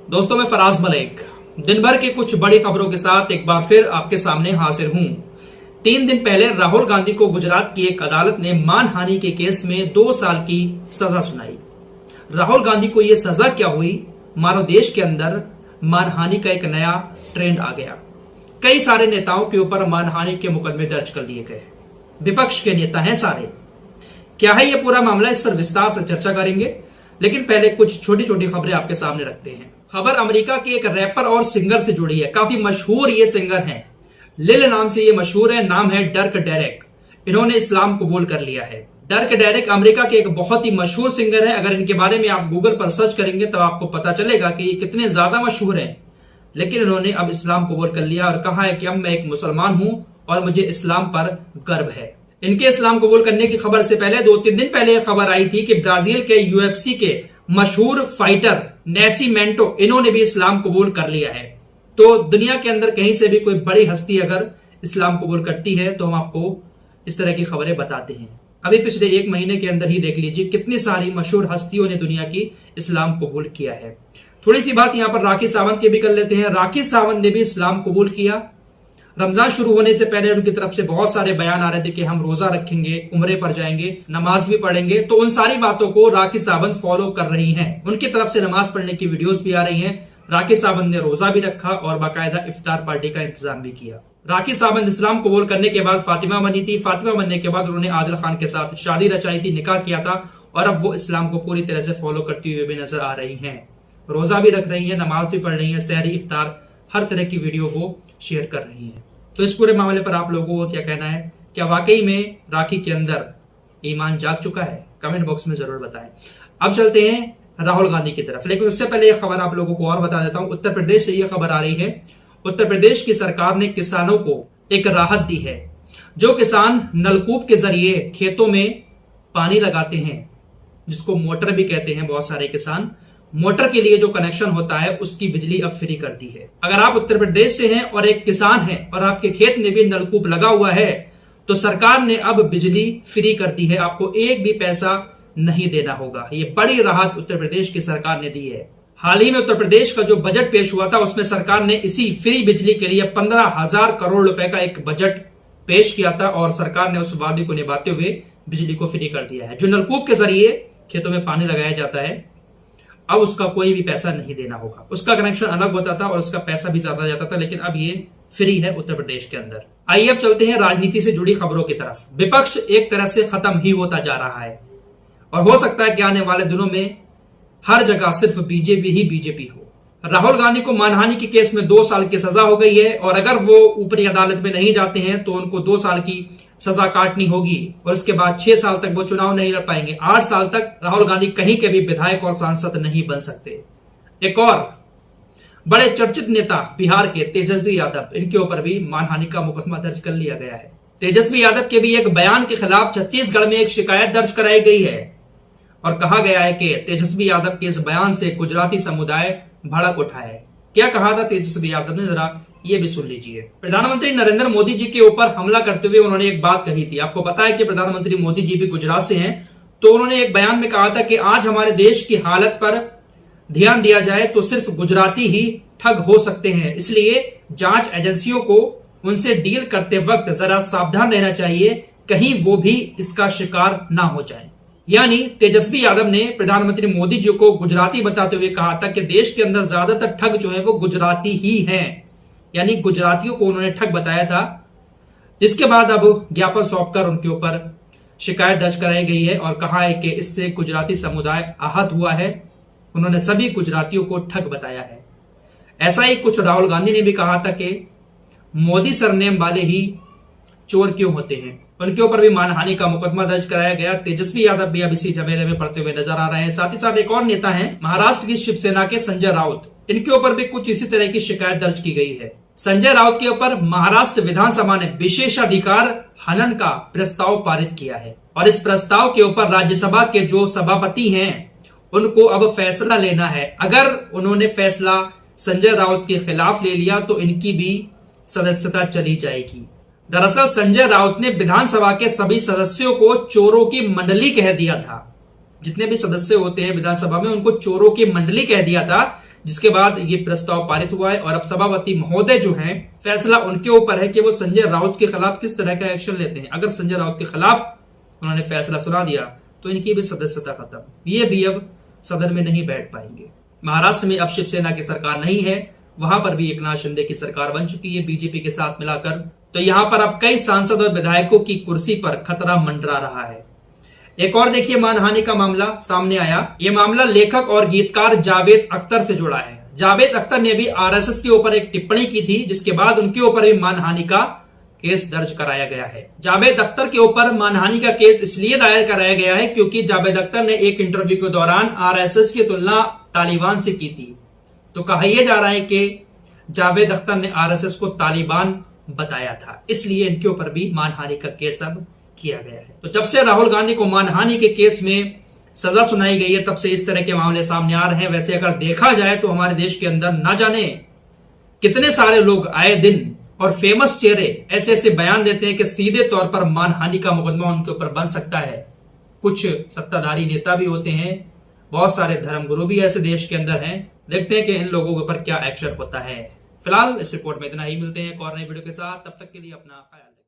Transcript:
दोस्तों, मैं फराज मलिक दिन भर की कुछ बड़ी खबरों के साथ एक बार फिर आपके सामने हाजिर हूं। 3 दिन पहले राहुल गांधी को गुजरात की एक अदालत ने मानहानि के केस में 2 साल की सजा सुनाई। राहुल गांधी को यह सजा क्या हुई, मानो देश के अंदर मानहानि का एक नया ट्रेंड आ गया। कई सारे नेताओं के ऊपर मानहानि के मुकदमे दर्ज कर लिए गए। विपक्ष के नेता हैं सारे। क्या है यह पूरा मामला, इस पर विस्तार से चर्चा करेंगे, लेकिन पहले कुछ छोटी छोटी खबरें आपके सामने रखते हैं। खबर अमेरिका के एक रैपर और सिंगर से जुड़ी है। काफी मशहूर ये सिंगर हैं, लिल नाम से ये मशहूर है। नाम है डर्क डेरेक। इन्होंने इस्लाम कबूल कर लिया है। डर्क डेरेक अमेरिका के एक बहुत ही मशहूर सिंगर है। अगर इनके बारे में आप गूगल पर सर्च करेंगे तो आपको पता चलेगा कि ये कितने ज्यादा मशहूर हैं। लेकिन इन्होंने अब इस्लाम कबूल कर लिया और कहा है कि अब मैं एक मुसलमान हूं और मुझे इस्लाम पर गर्व है। इनके इस्लाम कबूल करने की खबर से पहले 2-3 दिन पहले खबर आई थी कि ब्राजील के यूएफसी के मशहूर फाइटर नेसिमेंटो, इन्होंने भी इस्लाम कबूल कर लिया है। तो दुनिया के अंदर कहीं से भी कोई बड़ी हस्ती अगर इस्लाम कबूल करती है तो हम आपको इस तरह की खबरें बताते हैं। अभी पिछले 1 महीने के अंदर ही देख लीजिए कितनी सारी मशहूर हस्तियों ने दुनिया की इस्लाम कबूल किया है। थोड़ी सी बात यहां पर राखी सावंत की भी कर लेते हैं। राखी सावंत ने भी इस्लाम कबूल किया। रमजान शुरू होने से पहले उनकी तरफ से बहुत सारे बयान आ रहे थे कि हम रोजा रखेंगे, उम्रे पर जाएंगे, नमाज भी पढ़ेंगे। तो उन सारी बातों को राखी सावंत फॉलो कर रही हैं। उनकी तरफ से नमाज पढ़ने की वीडियोस भी आ रही हैं। राखी सावंत ने रोजा भी रखा और बाकायदा इफ्तार पार्टी का इंतजाम भी किया। राखी सावंत इस्लाम कबूल करने के बाद फातिमा बनी थी। फातिमा बनने के बाद उन्होंने आदिल खान के साथ शादी रचाई थी, निकाह किया था और अब वो इस्लाम को पूरी तरह से फॉलो करती हुए भी नजर आ रही हैं। रोजा भी रख रही हैं, नमाज भी पढ़ रही हैं, सहरी, इफ्तार, हर तरह की वीडियो वो शेयर कर रही हैं। तो इस पूरे मामले पर आप लोगों को क्या कहना है? क्या वाकई में राखी के अंदर ईमान जाग चुका है? कमेंट बॉक्स में जरूर बताएं। अब चलते हैं राहुल गांधी की तरफ, लेकिन उससे पहले यह खबर आप लोगों को और बता देता हूं। उत्तर प्रदेश से यह खबर आ रही है। उत्तर प्रदेश की सरकार ने किसानों को एक राहत दी है। जो किसान नलकूप के जरिए खेतों में पानी लगाते हैं, जिसको मोटर भी कहते हैं, बहुत सारे किसान मोटर के लिए जो कनेक्शन होता है उसकी बिजली अब फ्री कर दी है। अगर आप उत्तर प्रदेश से हैं और एक किसान हैं और आपके खेत में भी नलकूप लगा हुआ है तो सरकार ने अब बिजली फ्री कर दी है। आपको एक भी पैसा नहीं देना होगा। ये बड़ी राहत उत्तर प्रदेश की सरकार ने दी है। हाल ही में उत्तर प्रदेश का जो बजट पेश हुआ था उसमें सरकार ने इसी फ्री बिजली के लिए 15,000 करोड़ रुपए का एक बजट पेश किया था और सरकार ने उस वादे को निभाते हुए बिजली को फ्री कर दिया है। जो नलकूप के जरिए खेतों में पानी लगाया जाता है अब उसका कोई भी पैसा नहीं देना होगा। उसका कनेक्शन अलग होता था और उसका पैसा भी ज्यादा जाता था, लेकिन अब ये फ्री है उत्तर प्रदेश के अंदर। आइए अब चलते हैं राजनीति से जुड़ी खबरों की तरफ। विपक्ष एक तरह से खत्म ही होता जा रहा है और हो सकता है कि आने वाले दिनों में हर जगह सिर्फ बीजेपी ही बीजेपी हो। राहुल गांधी को मानहानि के केस में 2 साल की सजा हो गई है और अगर वो ऊपरी अदालत में नहीं जाते हैं तो उनको 2 साल की सजा काटनी होगी और उसके बाद 6 साल तक वो चुनाव नहीं लड़ पाएंगे। 8 साल तक राहुल गांधी कहीं के भी विधायक और सांसद नहीं बन सकते। एक और बड़े चर्चित नेता बिहार के तेजस्वी यादव, इनके ऊपर भी मानहानि का मुकदमा दर्ज कर लिया गया है। तेजस्वी यादव के भी एक बयान के खिलाफ छत्तीसगढ़ में एक शिकायत दर्ज कराई गई है और कहा गया है कि तेजस्वी यादव के इस बयान से गुजराती समुदाय भड़क उठा है। क्या कहा था तेजस्वी यादव ने, जरा ये भी सुन लीजिए। प्रधानमंत्री नरेंद्र मोदी जी के ऊपर हमला करते हुए उन्होंने एक बात कही थी। आपको पता है कि प्रधानमंत्री मोदी जी भी गुजरात से हैं, तो उन्होंने एक बयान में कहा था कि आज हमारे देश की हालत पर ध्यान दिया जाए तो सिर्फ गुजराती ही ठग हो सकते हैं, इसलिए जांच एजेंसियों को उनसे डील करते वक्त जरा सावधान रहना चाहिए, कहीं वो भी इसका शिकार ना हो जाए। यानी तेजस्वी यादव ने प्रधानमंत्री मोदी जी को गुजराती बताते हुए कहा था कि देश के अंदर ज्यादातर ठग जो है वो गुजराती ही हैं, यानी गुजरातियों को उन्होंने ठग बताया था। जिसके बाद अब ज्ञापन सौंपकर उनके ऊपर शिकायत दर्ज कराई गई है और कहा है कि इससे गुजराती समुदाय आहत हुआ है। उन्होंने सभी गुजरातियों को ठग बताया है। ऐसा ही कुछ राहुल गांधी ने भी कहा था कि मोदी सरनेम वाले ही चोर क्यों होते हैं। उनके ऊपर भी मानहानि का मुकदमा दर्ज कराया गया। तेजस्वी यादव भी अब इसी झमेले में पड़ते हुए नजर आ रहे हैं। साथ ही साथ एक और नेता हैं महाराष्ट्र की शिवसेना के संजय राउत, इनके ऊपर भी कुछ इसी तरह की शिकायत दर्ज की गई है। संजय राउत के ऊपर महाराष्ट्र विधानसभा ने विशेषाधिकार हनन का प्रस्ताव पारित किया है और इस प्रस्ताव के ऊपर राज्यसभा के जो सभापति हैं उनको अब फैसला लेना है। अगर उन्होंने फैसला संजय राउत के खिलाफ ले लिया तो इनकी भी सदस्यता चली जाएगी। दरअसल संजय राउत ने विधानसभा के सभी सदस्यों को चोरों की मंडली कह दिया था। जितने भी सदस्य होते हैं विधानसभा में उनको चोरों की मंडली कह दिया था, जिसके बाद ये प्रस्ताव पारित हुआ है और अब सभापति महोदय जो हैं, फैसला उनके ऊपर है कि वो संजय राउत के खिलाफ किस तरह का एक्शन लेते हैं। अगर संजय राउत के खिलाफ उन्होंने फैसला सुना दिया तो इनकी भी सदस्यता खत्म, ये भी अब सदन में नहीं बैठ पाएंगे। महाराष्ट्र में अब शिवसेना की सरकार नहीं है, वहां पर भी एकनाथ शिंदे की सरकार बन चुकी है बीजेपी के साथ मिलाकर। तो यहां पर अब कई सांसद और विधायकों की कुर्सी पर खतरा मंडरा रहा है। एक और देखिए मानहानि का मामला सामने आया। यह मामला लेखक और गीतकार जावेद अख्तर से जुड़ा है। जावेद अख्तर ने भी आरएसएस के ऊपर एक टिप्पणी की थी, जिसके बाद उनके ऊपर भी मानहानि का केस दर्ज कराया गया है। जावेद अख्तर के ऊपर मानहानि का केस इसलिए दायर कराया गया है क्योंकि जावेद अख्तर ने एक इंटरव्यू के दौरान आरएसएस की तुलना तालिबान से की थी। तो कहा यह जा रहा है कि जावेद अख्तर ने आरएसएस को तालिबान बताया था, इसलिए इनके ऊपर भी मानहानि का केस अब किया गया है। तो जब से राहुल गांधी को मानहानि के केस में सजा सुनाई गई है, तब से इस तरह के मामले सामने आ रहे हैं। वैसे अगर देखा जाए तो हमारे देश के अंदर ना जाने कितने सारे लोग आए दिन और फेमस चेहरे ऐसे ऐसे बयान देते हैं कि सीधे तौर पर मानहानि का मुकदमा उनके ऊपर बन सकता है। कुछ सत्ताधारी नेता भी होते हैं, बहुत सारे धर्मगुरु भी ऐसे देश के अंदर हैं। देखते हैं कि इन लोगों के ऊपर क्या एक्शन होता है। फिलहाल इस रिपोर्ट में इतना ही, मिलते हैं एक और नई वीडियो के साथ, तब तक के लिए अपना ख्याल रखें।